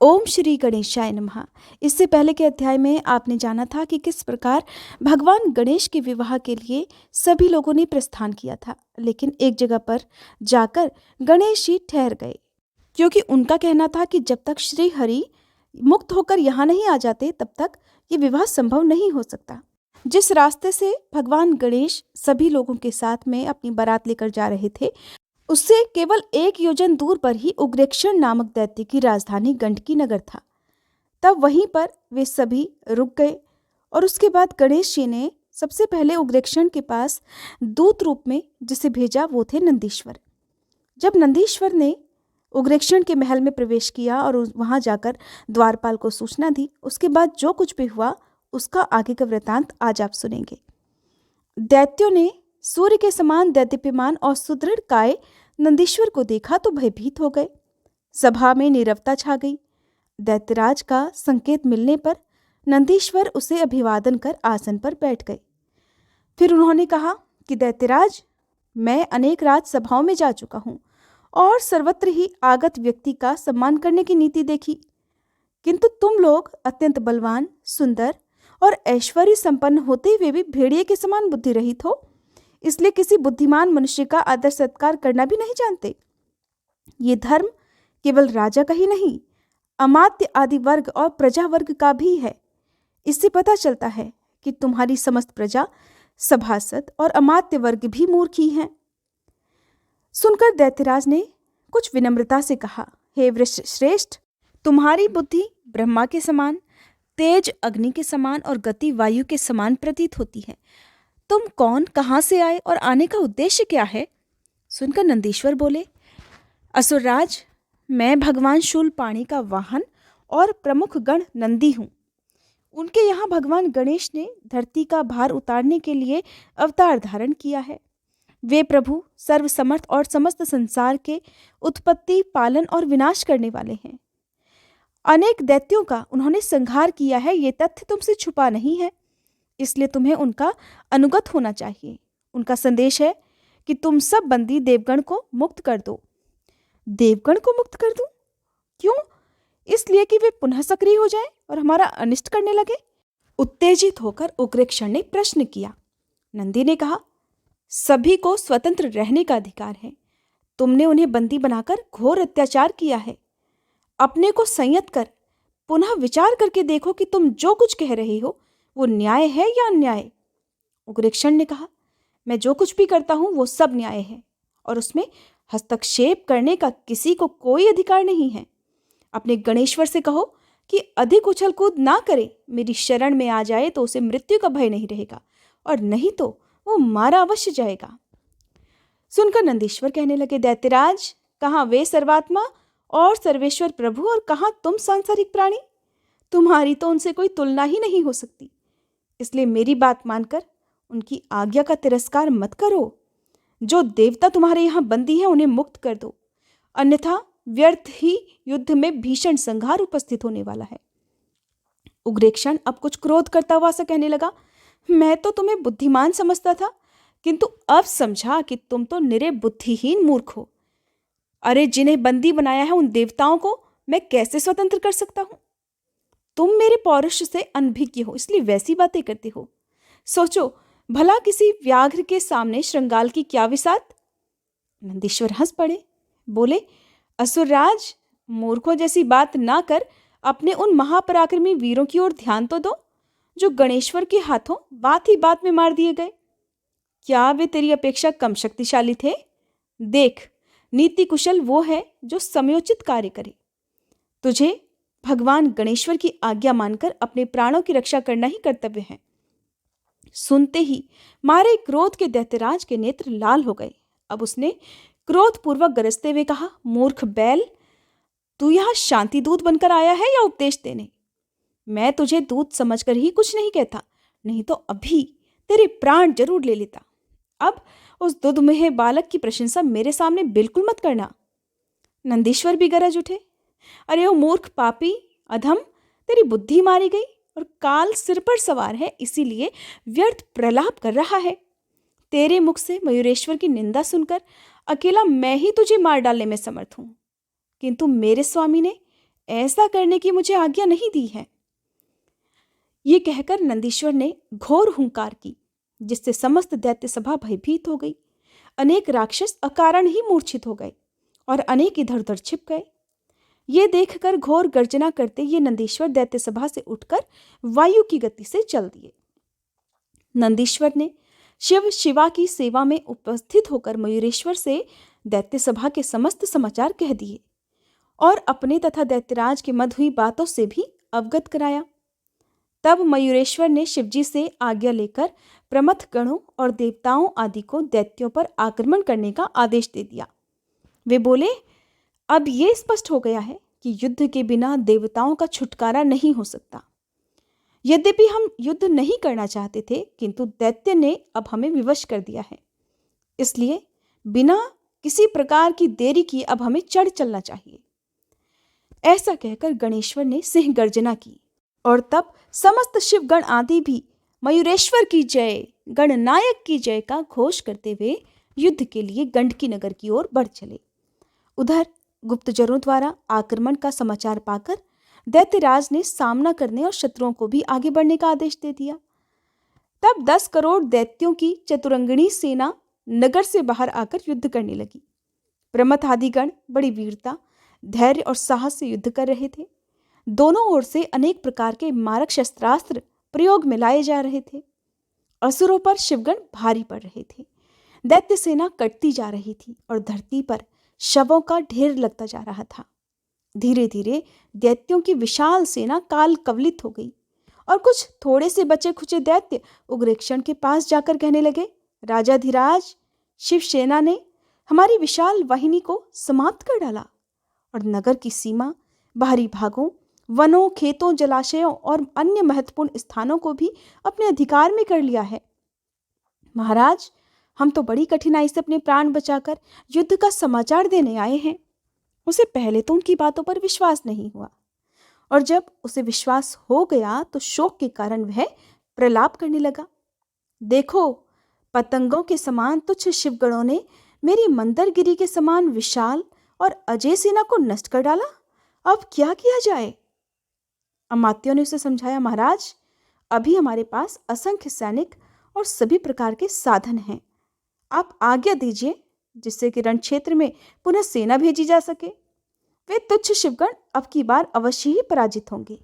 ओम श्री गणेशाय नमः। इससे पहले के अध्याय में आपने जाना था कि किस प्रकार भगवान गणेश के विवाह के लिए सभी लोगों ने प्रस्थान किया था, लेकिन एक जगह पर जाकर गणेश जी ठहर गए, क्योंकि उनका कहना था कि जब तक श्री हरि मुक्त होकर यहाँ नहीं आ जाते तब तक ये विवाह संभव नहीं हो सकता। जिस रास्ते से भगवान गणेश सभी लोगों के साथ में अपनी बारात लेकर जा रहे थे, उससे केवल 1 योजन दूर पर ही उग्रेक्षण नामक दैत्य की राजधानी गंडकी नगर था। तब वहीं पर वे सभी रुक गए और उसके बाद गणेश जी ने सबसे पहले उग्रेक्षण के पास दूत रूप में जिसे भेजा वो थे नंदीश्वर। जब नंदीश्वर ने उग्रेक्षण के महल में प्रवेश किया और वहां जाकर द्वारपाल को सूचना दी, उसके बाद जो कुछ भी हुआ उसका आगे का वृतांत आज आप सुनेंगे। दैत्यों ने सूर्य के समान दैदीप्यमान और सुदृढ़ काय नंदीश्वर को देखा तो भयभीत हो गए। सभा में नीरवता छा गई। दैत्यराज का संकेत मिलने पर नंदीश्वर उसे अभिवादन कर आसन पर बैठ गए। फिर उन्होंने कहा कि दैत्यराज, मैं अनेक राजसभाओं में जा चुका हूँ और सर्वत्र ही आगत व्यक्ति का सम्मान करने की नीति देखी, किंतु तुम लोग अत्यंत बलवान, सुंदर और ऐश्वर्य संपन्न होते हुए भी भेड़िए के समान बुद्धि रहित हो, इसलिए किसी बुद्धिमान मनुष्य का आदर सत्कार करना भी नहीं जानते। ये धर्म केवल राजा का ही नहीं, अमात्य आदि वर्ग और प्रजा वर्ग का भी है। इससे पता चलता है कि तुम्हारी समस्त प्रजा, सभासद और अमात्य वर्ग भी मूर्ख ही हैं। सुनकर दैत्यराज ने कुछ विनम्रता से कहा, हे वृषश्रेष्ठ, तुम्हारी बुद्धि ब्रह्मा के समान, तेज अग्नि के समान और गति वायु के समान प्रतीत होती है। तुम कौन, कहाँ से आए और आने का उद्देश्य क्या है? सुनकर नंदीश्वर बोले, असुरराज, मैं भगवान शूलपाणी का वाहन और प्रमुख गण नंदी हूँ। उनके यहाँ भगवान गणेश ने धरती का भार उतारने के लिए अवतार धारण किया है। वे प्रभु सर्वसमर्थ और समस्त संसार के उत्पत्ति, पालन और विनाश करने वाले हैं। अनेक दैत्यों का उन्होंने संहार किया है, ये तथ्य तुमसे छुपा नहीं है, इसलिए तुम्हें उनका अनुगत होना चाहिए। उनका संदेश है कि तुम सब बंदी देवगण को मुक्त कर दो। देवगण को मुक्त कर दूं? क्यों? इसलिए कि वे पुनः सक्रिय हो जाएं और हमारा अनिष्ट करने लगे। उत्तेजित होकर उग्रेक्षण ने प्रश्न किया। नंदी ने कहा, सभी को स्वतंत्र रहने का अधिकार है। तुमने उन्हें बंदी बनाकर घोर अत्याचार किया है। अपने को संयत कर पुनः विचार करके देखो कि तुम जो कुछ कह रहे हो वो न्याय है या अन्याय। उग्रेक्षण ने कहा, मैं जो कुछ भी करता हूं वो सब न्याय है और उसमें हस्तक्षेप करने का किसी को कोई अधिकार नहीं है। अपने गणेश्वर से कहो कि अधिक उछल कूद ना करे, मेरी शरण में आ जाए तो उसे मृत्यु का भय नहीं रहेगा और नहीं तो वो मारा अवश्य जाएगा। सुनकर नंदीश्वर कहने लगे, दैत्यराज, कहाँ वे सर्वात्मा और सर्वेश्वर प्रभु और कहाँ तुम सांसारिक प्राणी? तुम्हारी तो उनसे कोई तुलना ही नहीं हो सकती। इसलिए मेरी बात मानकर उनकी आज्ञा का तिरस्कार मत करो। जो देवता तुम्हारे यहाँ बंदी हैं उन्हें मुक्त कर दो, अन्यथा व्यर्थ ही युद्ध में भीषण संहार उपस्थित होने वाला है। उग्रेक्षण अब कुछ क्रोध करता हुआ सा कहने लगा, मैं तो तुम्हें बुद्धिमान समझता था, किंतु अब समझा कि तुम तो निरे बुद्धिहीन मूर्ख हो। अरे, जिन्हें बंदी बनाया है उन देवताओं को मैं कैसे स्वतंत्र कर सकता हूं? तुम मेरे पौरुष से अनभिज्ञ हो, इसलिए वैसी बातें करते हो। सोचो भला किसी व्याघ्र के सामने श्रृंगाल की क्या विसात? नंदीश्वर हंस पड़े, बोले, असुरराज, मूर्खों जैसी बात ना कर अपने उन महापराक्रमी वीरों की ओर ध्यान तो दो, जो गणेश्वर के हाथों बात ही बात में मार दिए गए। क्या वे तेरी अपेक्षा कम शक्तिशाली थे? देख, नीति कुशल वो है जो समयोचित कार्य करे। तुझे भगवान गणेश्वर की आज्ञा मानकर अपने प्राणों की रक्षा करना ही कर्तव्य है। सुनते ही मारे क्रोध के दैत्यराज के नेत्र लाल हो गए। अब उसने क्रोधपूर्वक गरजते हुए कहा, मूर्ख बैल, तू यहाँ शांति दूत बनकर आया है या उपदेश देने? मैं तुझे दूत समझकर ही कुछ नहीं कहता, नहीं तो अभी तेरे प्राण जरूर ले लेता। अब उस दुधमुहे बालक की प्रशंसा मेरे सामने बिल्कुल मत करना। नंदीश्वर भी गरज उठे, अरे ओ मूर्ख पापी, अधम, तेरी बुद्धि मारी गई और काल सिर पर सवार है, इसीलिए व्यर्थ प्रलाप कर रहा है। तेरे मुख से मयूरेश्वर की निंदा सुनकर अकेला मैं ही तुझे मार डालने में समर्थ हूं, किंतु मेरे स्वामी ने ऐसा करने की मुझे आज्ञा नहीं दी है। ये कहकर नंदीश्वर ने घोर हुंकार की, जिससे समस्त दैत्य सभा भयभीत हो गई। अनेक राक्षस अकारण ही मूर्छित हो गए और अनेक इधर उधर छिप गए। ये देखकर घोर गर्जना करते ये नंदीश्वर दैत्य सभा से उठकर वायु की गति से चल दिए। नंदीश्वर ने शिव शिवा की सेवा में उपस्थित होकर मयूरेश्वर से दैत्य सभा के समस्त समाचार कह दिए और अपने तथा दैत्यराज के मध्य हुई बातों से भी अवगत कराया। तब मयूरेश्वर ने शिवजी से आज्ञा लेकर प्रमथ गणों और देवताओं आदि को दैत्यों पर आक्रमण करने का आदेश दे दिया। वे बोले, अब ये स्पष्ट हो गया है कि युद्ध के बिना देवताओं का छुटकारा नहीं हो सकता। यद्यपि हम युद्ध नहीं करना चाहते थे, किंतु दैत्य ने अब हमें विवश कर दिया है। इसलिए बिना किसी प्रकार की देरी किए अब हमें चढ़ चलना चाहिए। ऐसा कहकर गणेश्वर ने सिंह गर्जना की और तब समस्त शिवगण आदि भी मयूरेश्वर की जय, गणनायक की जय का घोष करते हुए युद्ध के लिए गंडकी नगर की ओर बढ़ चले। उधर गुप्तचरों द्वारा आक्रमण का समाचार पाकर दैत्यराज ने सामना करने और शत्रुओं को भी आगे बढ़ने का आदेश दे दिया। तब 10 करोड़ दैत्यों की चतुरंगिणी सेना नगर से बाहर आकर युद्ध करने लगी। प्रमथ आदि गण बड़ी वीरता, धैर्य और साहस से युद्ध कर रहे थे। दोनों ओर से अनेक प्रकार के मारक शस्त्रास्त्र प्रयोग में लाए जा रहे थे। असुरों पर शिवगण भारी पड़ रहे थे। दैत्य सेना कटती जा रही थी और धरती पर शवों का ढेर लगता जा रहा था। धीरे धीरे दैत्यों की विशाल सेना काल कवलित हो गई और कुछ थोड़े से बचे खुचे दैत्य उग्रेक्षण के पास जाकर कहने लगे, राजाधिराज, शिवसेना ने हमारी विशाल वाहिनी को समाप्त कर डाला और नगर की सीमा, बाहरी भागों, वनों, खेतों, जलाशयों और अन्य महत्वपूर्ण स्थानों को भी अपने अधिकार में कर लिया है। महाराज, हम तो बड़ी कठिनाई से अपने प्राण बचाकर युद्ध का समाचार देने आए हैं। उसे पहले तो उनकी बातों पर विश्वास नहीं हुआ और जब उसे विश्वास हो गया तो शोक के कारण वह प्रलाप करने लगा। देखो, पतंगों के समान तुच्छ शिवगणों ने मेरी मंदरगिरी के समान विशाल और अजय सेना को नष्ट कर डाला। अब क्या किया जाए? अमात्यों ने उसे समझाया, महाराज, अभी हमारे पास असंख्य सैनिक और सभी प्रकार के साधन हैं। आप आज्ञा दीजिए जिससे कि रण क्षेत्र में पुनः सेना भेजी जा सके। वे तुच्छ शिवगण अब की बार अवश्य ही पराजित होंगे।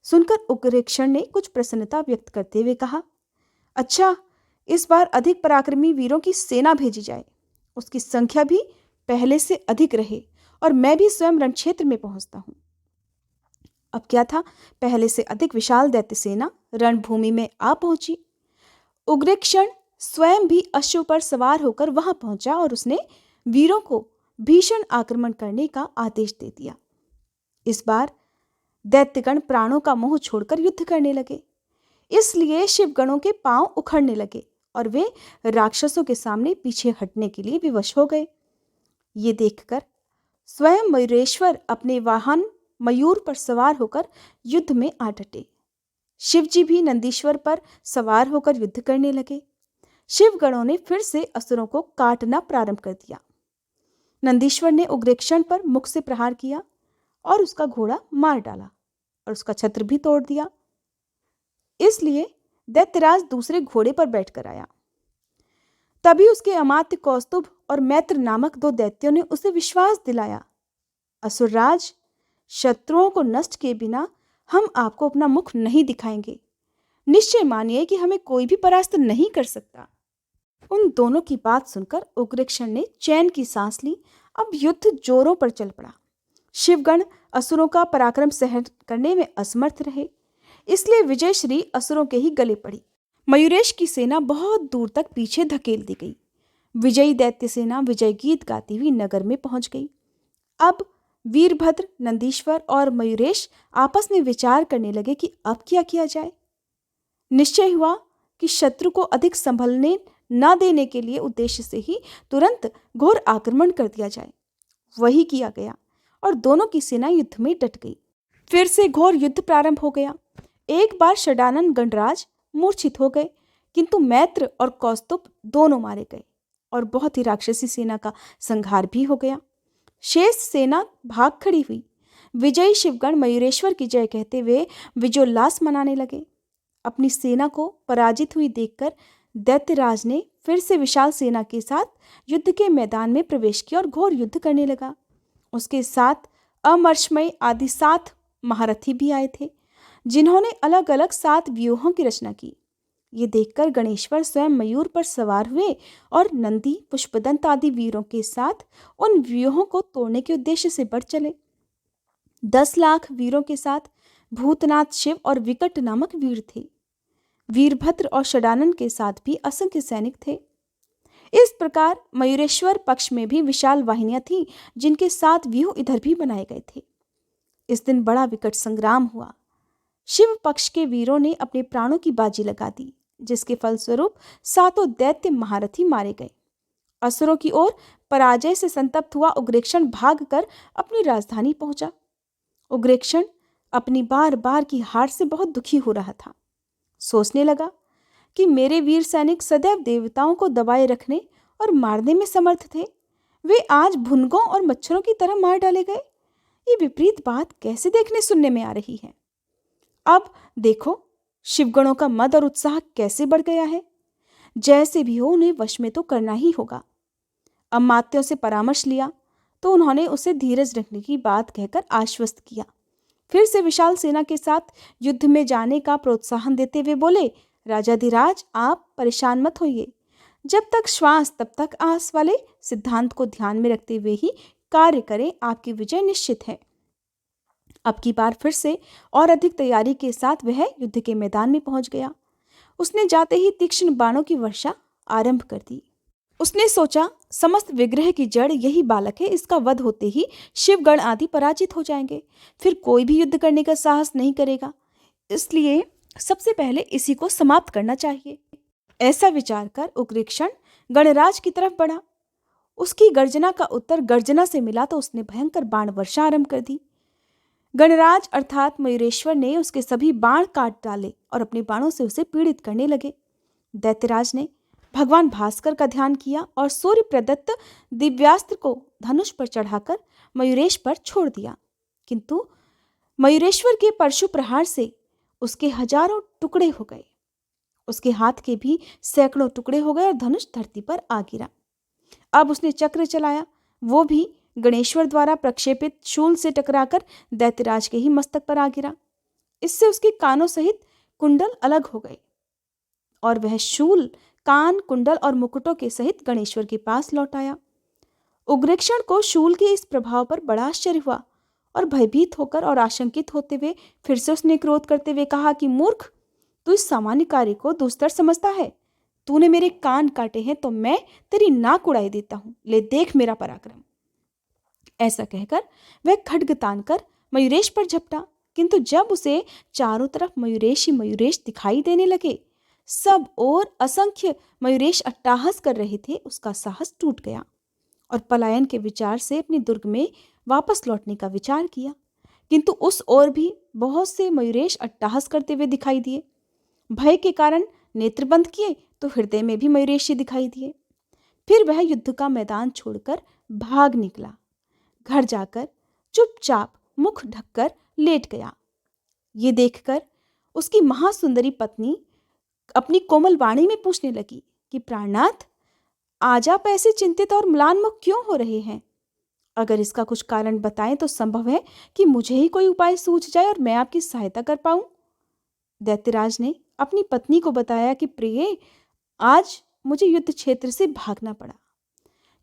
सुनकर उग्रेक्षण ने कुछ प्रसन्नता व्यक्त करते हुए कहा, अच्छा, इस बार अधिक पराक्रमी वीरों की सेना भेजी जाए। उसकी संख्या भी पहले से अधिक रहे और मैं भी स्वयं रण क्षेत्र में पहुंचता हूं। अब क्या था, पहले से अधिक विशाल दैत्य सेना रणभूमि में आ पहुंची। उग्रेक्षण स्वयं भी अश्व पर सवार होकर वहां पहुंचा और उसने वीरों को भीषण आक्रमण करने का आदेश दे दिया। इस बार दैत्यगण प्राणों का मोह छोड़कर युद्ध करने लगे। इसलिए शिवगणों के पांव उखड़ने लगे और वे राक्षसों के सामने पीछे हटने के लिए विवश हो गए। ये देखकर स्वयं मयूरेश्वर अपने वाहन मयूर पर सवार होकर युद्ध में आ डटे। शिवजी भी नंदीश्वर पर सवार होकर युद्ध करने लगे। शिवगणों ने फिर से असुरों को काटना प्रारंभ कर दिया। नंदीश्वर ने उग्रेक्षण पर मुख से प्रहार किया और उसका घोड़ा मार डाला और उसका छत्र भी तोड़ दिया। इसलिए दैत्यराज दूसरे घोड़े पर बैठकर आया। तभी उसके अमात्य कौस्तुभ और मैत्र नामक 2 दैत्यों ने उसे विश्वास दिलाया, असुरराज, शत्रुओं को नष्ट किए बिना हम आपको अपना मुख नहीं दिखाएंगे। निश्चय मानिए कि हमें कोई भी परास्त नहीं कर सकता। उन दोनों की बात सुनकर उग्रेक्षण ने चैन की सांस ली। अब युद्ध जोरों पर चल पड़ा। शिवगण असुरों का पराक्रम सहन करने में असमर्थ रहे, इसलिए विजयश्री असुरों के ही गले पड़ी। मयूरेश की सेना बहुत दूर तक पीछे धकेल दी गई। विजयी दैत्य सेना विजय गीत गाती हुई नगर में पहुंच गई। अब वीरभद्र, नंदीश्वर और मयूरेश आपस में विचार करने लगे कि अब क्या किया जाए। निश्चय हुआ कि शत्रु को अधिक संभलने न देने के लिए उद्देश्य से ही तुरंत घोर आक्रमण कर दिया जाए। वही किया गया और दोनों की सेना युद्ध में डट गई। फिर से घोर युद्ध प्रारंभ हो गया। एक बार षडानन गणराज मूर्छित हो गए, किंतु मैत्र और कौस्तुभ दोनों मारे गए और बहुत ही राक्षसी सेना का संहार भी हो गया। शेष सेना भाग खड़ी हुई। विजयी शिवगण मयूरेश्वर की जय कहते हुए विजयोल्लास मनाने लगे। अपनी सेना को पराजित हुई देखकर दैत्यराज ने फिर से विशाल सेना के साथ युद्ध के मैदान में प्रवेश किया और घोर युद्ध करने लगा। उसके साथ अमरश्मय आदि 7 महारथी भी आए थे, जिन्होंने अलग अलग 7 व्यूहों की रचना की। ये देखकर गणेश्वर स्वयं मयूर पर सवार हुए और नंदी, पुष्पदंत आदि वीरों के साथ उन व्यूहों को तोड़ने के उद्देश्य से बढ़ चले। 10 लाख वीरों के साथ भूतनाथ शिव और विकट नामक वीर थे। वीरभद्र और षडानन के साथ भी असंख्य सैनिक थे। इस प्रकार मयूरेश्वर पक्ष में भी विशाल वाहिनियां थीं, जिनके 7 व्यूह इधर भी बनाए गए थे। इस दिन बड़ा विकट संग्राम हुआ। शिव पक्ष के वीरों ने अपने प्राणों की बाजी लगा दी, जिसके फलस्वरूप 7 दैत्य महारथी मारे गए। असुरों की ओर पराजय से संतप्त हुआ उग्रेक्षण भागकर अपनी राजधानी पहुंचा। उग्रेक्षण अपनी बार बार की हार से बहुत दुखी हो रहा था। सोचने लगा कि मेरे वीर सैनिक सदैव देवताओं को दबाए रखने और मारने में समर्थ थे, वे आज भुनगों और मच्छरों की तरह मार डाले गए। ये विपरीत बात कैसे देखने सुनने में आ रही है। अब देखो, शिवगणों का मद और उत्साह कैसे बढ़ गया है। जैसे भी हो उन्हें वश में तो करना ही होगा। अमात्यों से परामर्श लिया तो उन्होंने उसे धीरज रखने की बात कहकर आश्वस्त किया। फिर से विशाल सेना के साथ युद्ध में जाने का प्रोत्साहन देते हुए बोले, राजाधिराज, आप परेशान मत होइए। जब तक श्वास तब तक आस वाले सिद्धांत को ध्यान में रखते हुए ही कार्य करें, आपकी विजय निश्चित है। अब की बार फिर से और अधिक तैयारी के साथ वह युद्ध के मैदान में पहुंच गया। उसने जाते ही तीक्ष्ण बाणों की वर्षा आरंभ कर दी। उसने सोचा, समस्त विग्रह की जड़ यही बालक है, इसका वध होते ही शिवगण आदि पराजित हो जाएंगे, फिर कोई भी युद्ध करने का साहस नहीं करेगा। इसलिए सबसे पहले इसी को समाप्त करना चाहिए। ऐसा विचार कर उग्रेक्षण गणराज की तरफ बढ़ा। उसकी गर्जना का उत्तर गर्जना से मिला तो उसने भयंकर बाण वर्षा आरंभ कर दी। गणराज अर्थात मयूरेश्वर ने उसके सभी बाण काट डाले और अपने बाणों से उसे पीड़ित करने लगे। दैत्यराज ने भगवान भास्कर का ध्यान किया और सूर्य प्रदत्त दिव्यास्त्र को धनुष पर चढ़ाकर मयूरेश पर छोड़ दिया, किंतु मयूरेश्वर के परशु प्रहार से उसके हजारों टुकड़े हो गए। उसके हाथ के भी सैकड़ों टुकड़े हो गए और धनुष धरती पर आ गिरा। अब उसने चक्र चलाया, वो भी गणेश्वर द्वारा प्रक्षेपित शूल से टकराकर दैत्यराज के ही मस्तक पर आ गिरा। इससे उसके कानों सहित कुंडल अलग हो गए और वह शूल कान, कुंडल और मुकुटों के सहित गणेश्वर के पास लौट आया। उग्रेक्षण को शूल के इस प्रभाव पर बड़ा आश्चर्य हुआ और भयभीत होकर और आशंकित होते हुए फिर से उसने क्रोध करते हुए कहा कि मूर्ख, तू इस सामान्य कार्य को दुस्तर समझता है। तूने मेरे कान काटे हैं तो मैं तेरी नाक उड़ाई देता हूं, ले देख मेरा पराक्रम। ऐसा कहकर वह खड्ग तानकर मयूरेश पर झपटा, किंतु जब उसे चारों तरफ मयूरेश ही मयूरेश दिखाई देने लगे, सब और असंख्य मयूरेश अट्टहास कर रहे थे, उसका साहस टूट गया और पलायन के विचार से अपने दुर्ग में वापस लौटने का विचार किया। किंतु उस ओर भी बहुत से मयूरेश अट्टहास करते हुए दिखाई दिए। भय के कारण नेत्र बंद किए तो हृदय में भी मयूरेशी दिखाई दिए। फिर वह युद्ध का मैदान छोड़कर भाग निकला। घर जाकर चुपचाप मुख ढककर लेट गया। ये देखकर उसकी महासुंदरी पत्नी अपनी कोमल वाणी में पूछने लगी कि प्राणनाथ, आज आप ऐसे चिंतित और म्लान मुख क्यों हो रहे हैं? अगर इसका कुछ कारण बताएं तो संभव है कि मुझे ही कोई उपाय सूझ जाए और मैं आपकी सहायता कर पाऊं। दैत्यराज ने अपनी पत्नी को बताया कि प्रिय, आज मुझे युद्ध क्षेत्र से भागना पड़ा।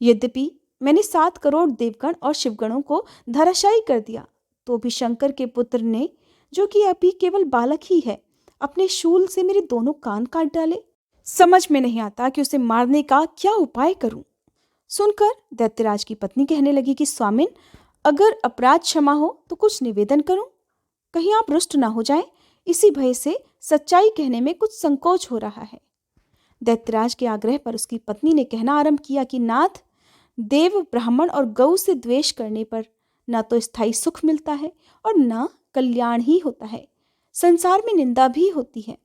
यद्यपि मैंने 7 करोड़ देवगण और शिवगणों को धराशायी कर दिया, तो भी शंकर के पुत्र ने, जो कि अभी केवल बालक ही है, अपने शूल से मेरे दोनों कान काट डाले। समझ में नहीं आता कि उसे मारने का क्या उपाय करूं। सुनकर दैत्यराज की पत्नी कहने लगी कि स्वामिन, अगर अपराध क्षमा हो तो कुछ निवेदन करूं, कहीं आप रुष्ट ना हो जाएं। इसी भय से सच्चाई कहने में कुछ संकोच हो रहा है। दैत्यराज के आग्रह पर उसकी पत्नी ने कहना आरंभ किया कि नाथ, देव, ब्राह्मण और गौ से द्वेष करने पर न तो स्थायी सुख मिलता है और न कल्याण ही होता है, संसार में निंदा भी होती है।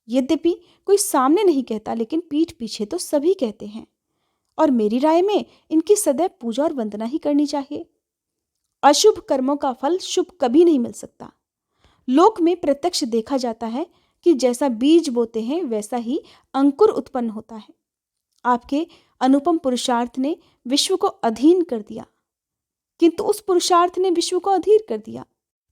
यद्यपि कोई सामने नहीं कहता, लेकिन पीठ पीछे तो सभी कहते हैं, और मेरी राय में इनकी सदैव पूजा और वंदना ही करनी चाहिए। अशुभ कर्मों का फल शुभ कभी नहीं मिल सकता। लोक में प्रत्यक्ष देखा जाता है कि जैसा बीज बोते हैं वैसा ही अंकुर उत्पन्न होता है। आपके अनुपम पुरुषार्थ ने विश्व को अधीन कर दिया, किंतु उस पुरुषार्थ ने विश्व को अधीर कर दिया।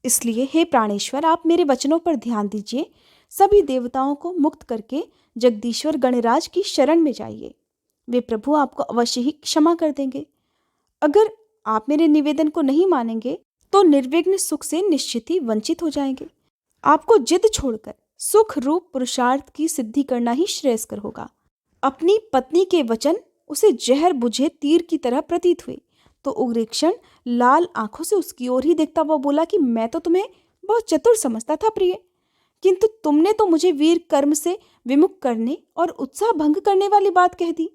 इसलिए हे प्राणेश्वर, आप मेरे वचनों पर ध्यान दीजिए। सभी देवताओं को मुक्त करके जगदीश्वर गणराज की शरण में जाइए। वे प्रभु आपको अवश्य ही क्षमा कर देंगे। अगर आप मेरे निवेदन को नहीं मानेंगे तो निर्विघ्न सुख से निश्चित ही वंचित हो जाएंगे। आपको जिद छोड़कर सुख रूप पुरुषार्थ की सिद्धि करना ही श्रेयस्कर होगा। अपनी पत्नी के वचन उसे जहर बुझे तीर की तरह प्रतीत हुए तो उग्रेक्षण लाल आंखों से उसकी ओर ही देखता हुआ बोला कि मैं तो तुम्हें बहुत चतुर समझता था प्रिय, किंतु तुमने तो मुझे वीर कर्म से विमुख करने और उत्साह भंग करने वाली बात कह दी।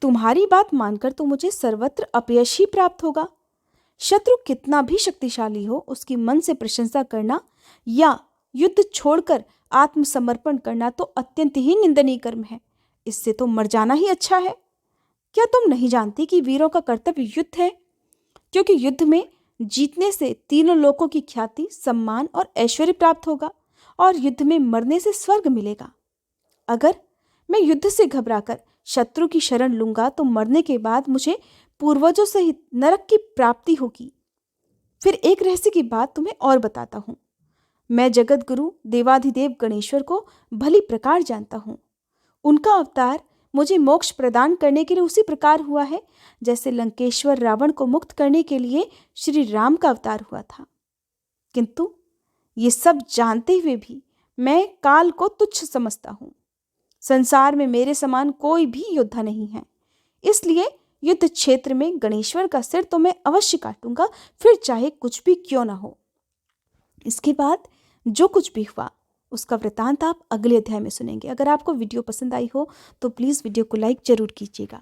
तुम्हारी बात मानकर तो मुझे सर्वत्र अपयश ही प्राप्त होगा। शत्रु कितना भी शक्तिशाली हो, उसकी मन से प्रशंसा करना या युद्ध छोड़कर आत्मसमर्पण करना तो अत्यंत ही निंदनीय कर्म है। इससे तो मर जाना ही अच्छा है। क्या तुम नहीं जानती कि वीरों का कर्तव्य युद्ध है? क्योंकि युद्ध में जीतने से तीनों लोकों की ख्याति, सम्मान और ऐश्वर्य प्राप्त होगा और युद्ध में मरने से स्वर्ग मिलेगा। अगर मैं युद्ध से घबराकर शत्रु की शरण लूंगा तो मरने के बाद मुझे पूर्वजों सहित नरक की प्राप्ति होगी। फिर एक रहस्य की बात तुम्हें और बताता हूँ। मैं जगत गुरु देवाधिदेव गणेश्वर को भली प्रकार जानता हूँ। उनका अवतार मुझे मोक्ष प्रदान करने के लिए उसी प्रकार हुआ है जैसे लंकेश्वर रावण को मुक्त करने के लिए श्री राम का अवतार हुआ था। किंतु ये सब जानते हुए भी मैं काल को तुच्छ समझता हूँ। संसार में मेरे समान कोई भी योद्धा नहीं है, इसलिए युद्ध क्षेत्र में गणेश्वर का सिर तो मैं अवश्य काटूंगा, फिर चाहे कुछ भी क्यों ना हो। इसके बाद जो कुछ भी हुआ उसका वृतांत आप अगले अध्याय में सुनेंगे। अगर आपको वीडियो पसंद आई हो तो प्लीज़ वीडियो को लाइक जरूर कीजिएगा।